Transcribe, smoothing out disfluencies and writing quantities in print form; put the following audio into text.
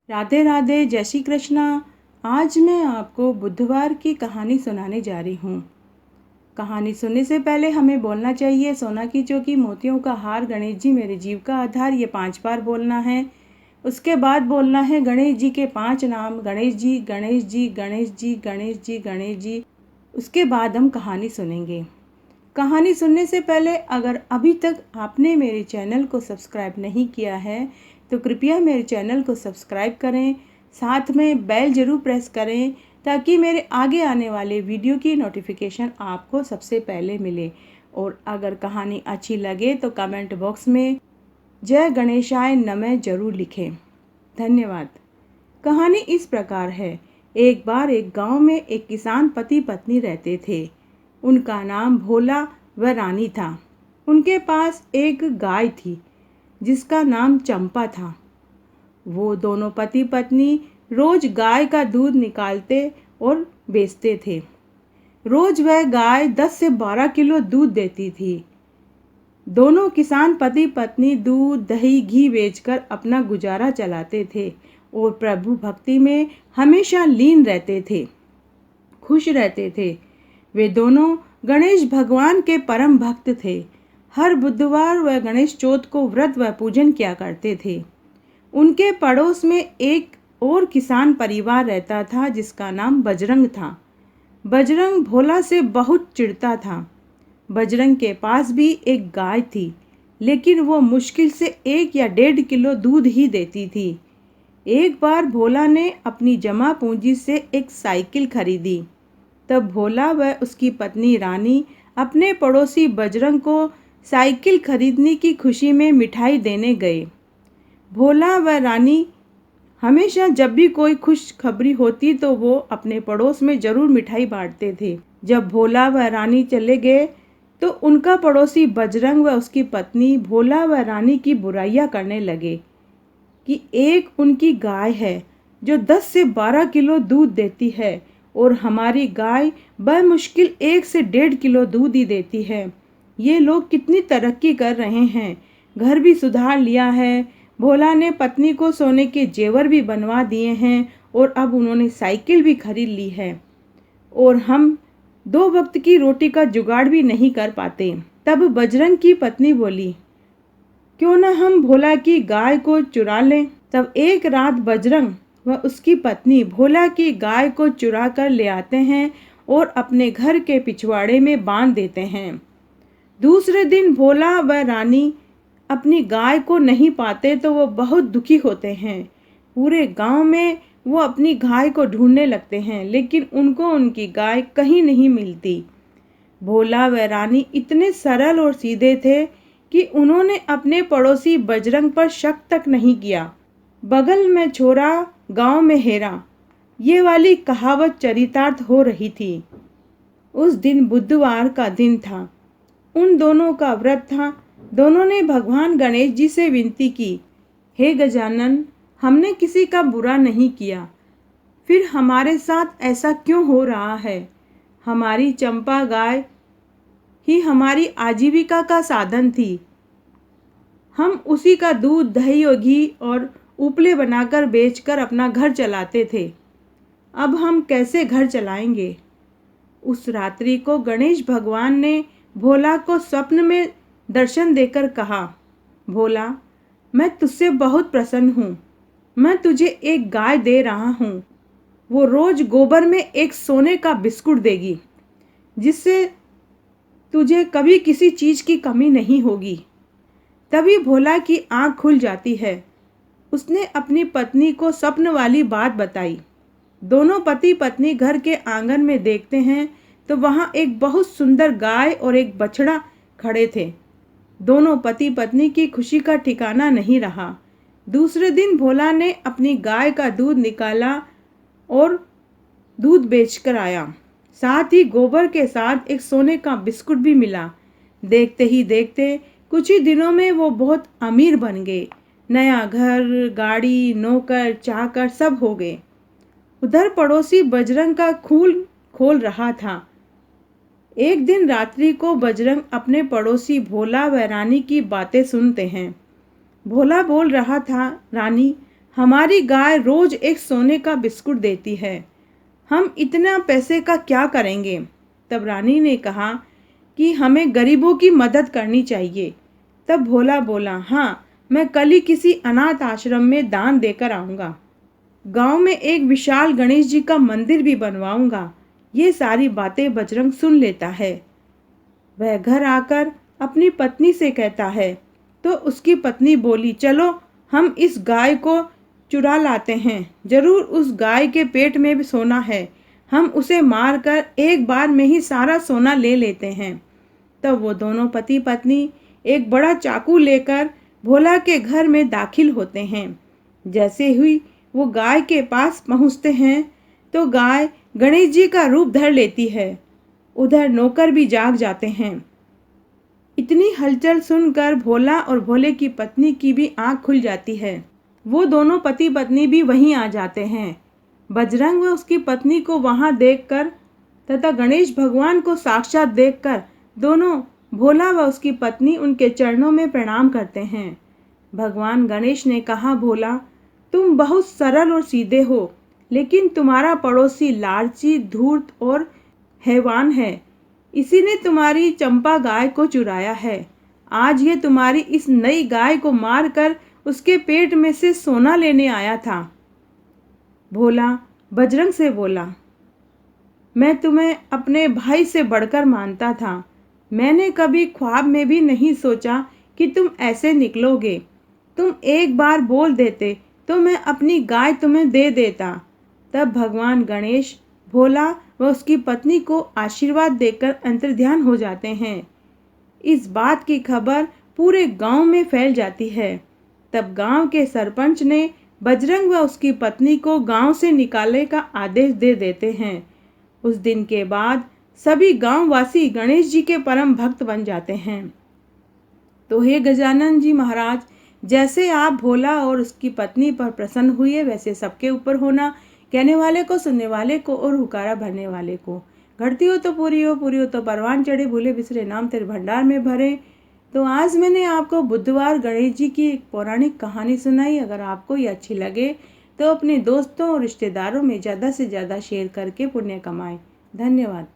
राधे राधे, जय श्री कृष्णा। आज मैं आपको बुधवार की कहानी सुनाने जा रही हूँ। कहानी सुनने से पहले हमें बोलना चाहिए, सोना की चौकी मोतियों का हार, गणेश जी मेरे जीव का आधार, ये 5 बार बोलना है। उसके बाद बोलना है गणेश जी के 5 नाम, गणेश जी गणेश जी गणेश जी गणेश जी गणेश जी। उसके बाद हम कहानी सुनेंगे। कहानी सुनने से पहले अगर अभी तक आपने मेरे चैनल को सब्सक्राइब नहीं किया है तो कृपया मेरे चैनल को सब्सक्राइब करें, साथ में बेल ज़रूर प्रेस करें ताकि मेरे आगे आने वाले वीडियो की नोटिफिकेशन आपको सबसे पहले मिले। और अगर कहानी अच्छी लगे तो कमेंट बॉक्स में जय गणेशाय नमः जरूर लिखें। धन्यवाद। कहानी इस प्रकार है। एक बार एक गांव में एक किसान पति पत्नी रहते थे। उनका नाम भोला व रानी था। उनके पास एक गाय थी जिसका नाम चंपा था। वो दोनों पति पत्नी रोज गाय का दूध निकालते और बेचते थे। रोज वह गाय 10 से 12 किलो दूध देती थी। दोनों किसान पति पत्नी दूध दही घी बेचकर अपना गुजारा चलाते थे और प्रभु भक्ति में हमेशा लीन रहते थे, खुश रहते थे। वे दोनों गणेश भगवान के परम भक्त थे। हर बुधवार वह गणेश चौथ को व्रत व पूजन किया करते थे। उनके पड़ोस में एक और किसान परिवार रहता था जिसका नाम बजरंग था। बजरंग भोला से बहुत चिढ़ता था। बजरंग के पास भी एक गाय थी, लेकिन वो मुश्किल से 1 या 1.5 किलो दूध ही देती थी। एक बार भोला ने अपनी जमा पूंजी से एक साइकिल खरीदी। तब भोला व उसकी पत्नी रानी अपने पड़ोसी बजरंग को साइकिल खरीदने की खुशी में मिठाई देने गए। भोला व रानी हमेशा जब भी कोई खुशखबरी होती तो वो अपने पड़ोस में जरूर मिठाई बांटते थे। जब भोला व रानी चले गए तो उनका पड़ोसी बजरंग व उसकी पत्नी भोला व रानी की बुराइयां करने लगे कि एक उनकी गाय है जो 10 से 12 किलो दूध देती है और हमारी गाय बमुश्किल 1 से 1.5 किलो दूध ही देती है। ये लोग कितनी तरक्की कर रहे हैं, घर भी सुधार लिया है। भोला ने पत्नी को सोने के जेवर भी बनवा दिए हैं और अब उन्होंने साइकिल भी खरीद ली है और हम 2 वक्त की रोटी का जुगाड़ भी नहीं कर पाते। तब बजरंग की पत्नी बोली, क्यों न हम भोला की गाय को चुरा लें। तब एक रात बजरंग व उसकी पत्नी भोला की गाय को चुरा कर ले आते हैं और अपने घर के पिछवाड़े में बांध देते हैं। दूसरे दिन भोला व रानी अपनी गाय को नहीं पाते तो वो बहुत दुखी होते हैं। पूरे गांव में वो अपनी गाय को ढूंढने लगते हैं, लेकिन उनको उनकी गाय कहीं नहीं मिलती। भोला व रानी इतने सरल और सीधे थे कि उन्होंने अपने पड़ोसी बजरंग पर शक तक नहीं किया। बगल में छोरा गांव में हेरा, ये वाली कहावत चरितार्थ हो रही थी। उस दिन बुधवार का दिन था। उन दोनों का व्रत था। दोनों ने भगवान गणेश जी से विनती की, हे गजानन, हमने किसी का बुरा नहीं किया, फिर हमारे साथ ऐसा क्यों हो रहा है। हमारी चंपा गाय ही हमारी आजीविका का साधन थी। हम उसी का दूध दही और घी और उपले बनाकर बेचकर अपना घर चलाते थे। अब हम कैसे घर चलाएंगे। उस रात्रि को गणेश भगवान ने भोला को स्वप्न में दर्शन देकर कहा, भोला, मैं तुझसे बहुत प्रसन्न हूँ। मैं तुझे एक गाय दे रहा हूँ। वो रोज गोबर में एक सोने का बिस्कुट देगी, जिससे तुझे कभी किसी चीज की कमी नहीं होगी। तभी भोला की आंख खुल जाती है। उसने अपनी पत्नी को स्वप्न वाली बात बताई। दोनों पति पत्नी घर के आंगन में देखते हैं तो वहां एक बहुत सुंदर गाय और एक बछड़ा खड़े थे। दोनों पति पत्नी की खुशी का ठिकाना नहीं रहा। दूसरे दिन भोला ने अपनी गाय का दूध निकाला और दूध बेचकर आया। साथ ही गोबर के साथ एक सोने का बिस्कुट भी मिला। देखते ही देखते कुछ ही दिनों में वो बहुत अमीर बन गए। नया घर, गाड़ी, नौकर, चाकर सब हो गए। उधर पड़ोसी बजरंग का खून खोल रहा था। एक दिन रात्रि को बजरंग अपने पड़ोसी भोला व रानी की बातें सुनते हैं। भोला बोल रहा था, रानी, हमारी गाय रोज एक सोने का बिस्कुट देती है, हम इतना पैसे का क्या करेंगे। तब रानी ने कहा कि हमें गरीबों की मदद करनी चाहिए। तब भोला बोला, हाँ, मैं कल ही किसी अनाथ आश्रम में दान देकर आऊँगा। गांव में एक विशाल गणेश जी का मंदिर भी बनवाऊंगा। ये सारी बातें बजरंग सुन लेता है। वह घर आकर अपनी पत्नी से कहता है, तो उसकी पत्नी बोली, चलो हम इस गाय को चुरा लाते हैं। जरूर उस गाय के पेट में भी सोना है, हम उसे मारकर एक बार में ही सारा सोना ले लेते हैं। तब वो दोनों पति पत्नी एक बड़ा चाकू लेकर भोला के घर में दाखिल होते हैं। जैसे ही वो गाय के पास पहुंचते हैं तो गाय गणेश जी का रूप धर लेती है। उधर नौकर भी जाग जाते हैं। इतनी हलचल सुनकर भोला और भोले की पत्नी की भी आंख खुल जाती है। वो दोनों पति पत्नी भी वहीं आ जाते हैं। बजरंग व उसकी पत्नी को वहां देखकर तथा गणेश भगवान को साक्षात देखकर दोनों भोला व उसकी पत्नी उनके चरणों में प्रणाम करते हैं। भगवान गणेश ने कहा, भोला, तुम बहुत सरल और सीधे हो, लेकिन तुम्हारा पड़ोसी लालची, धूर्त और हैवान है। इसी ने तुम्हारी चंपा गाय को चुराया है। आज ये तुम्हारी इस नई गाय को मारकर उसके पेट में से सोना लेने आया था। भोला बजरंग से बोला, मैं तुम्हें अपने भाई से बढ़कर मानता था। मैंने कभी ख्वाब में भी नहीं सोचा कि तुम ऐसे निकलोगे। तुम एक बार बोल देते तो मैं अपनी गाय तुम्हें दे देता। तब भगवान गणेश भोला व उसकी पत्नी को आशीर्वाद देकर अंतर्ध्यान हो जाते हैं। इस बात की खबर पूरे गांव में फैल जाती है। तब गांव के सरपंच ने बजरंग व उसकी पत्नी को गांव से निकालने का आदेश दे देते हैं। उस दिन के बाद सभी गांववासी गणेश जी के परम भक्त बन जाते हैं। तो हे गजानन जी महाराज, जैसे आप भोला और उसकी पत्नी पर प्रसन्न हुए वैसे सबके ऊपर होना। कहने वाले को, सुनने वाले को और हुकारा भरने वाले को। घटती हो तो पूरी हो, पूरी हो तो परवान चढ़े, भूले बिसरे नाम तेरे भंडार में भरे। तो आज मैंने आपको बुधवार गणेश जी की एक पौराणिक कहानी सुनाई। अगर आपको ये अच्छी लगे तो अपने दोस्तों और रिश्तेदारों में ज़्यादा से ज़्यादा शेयर करके पुण्य कमाएं। धन्यवाद।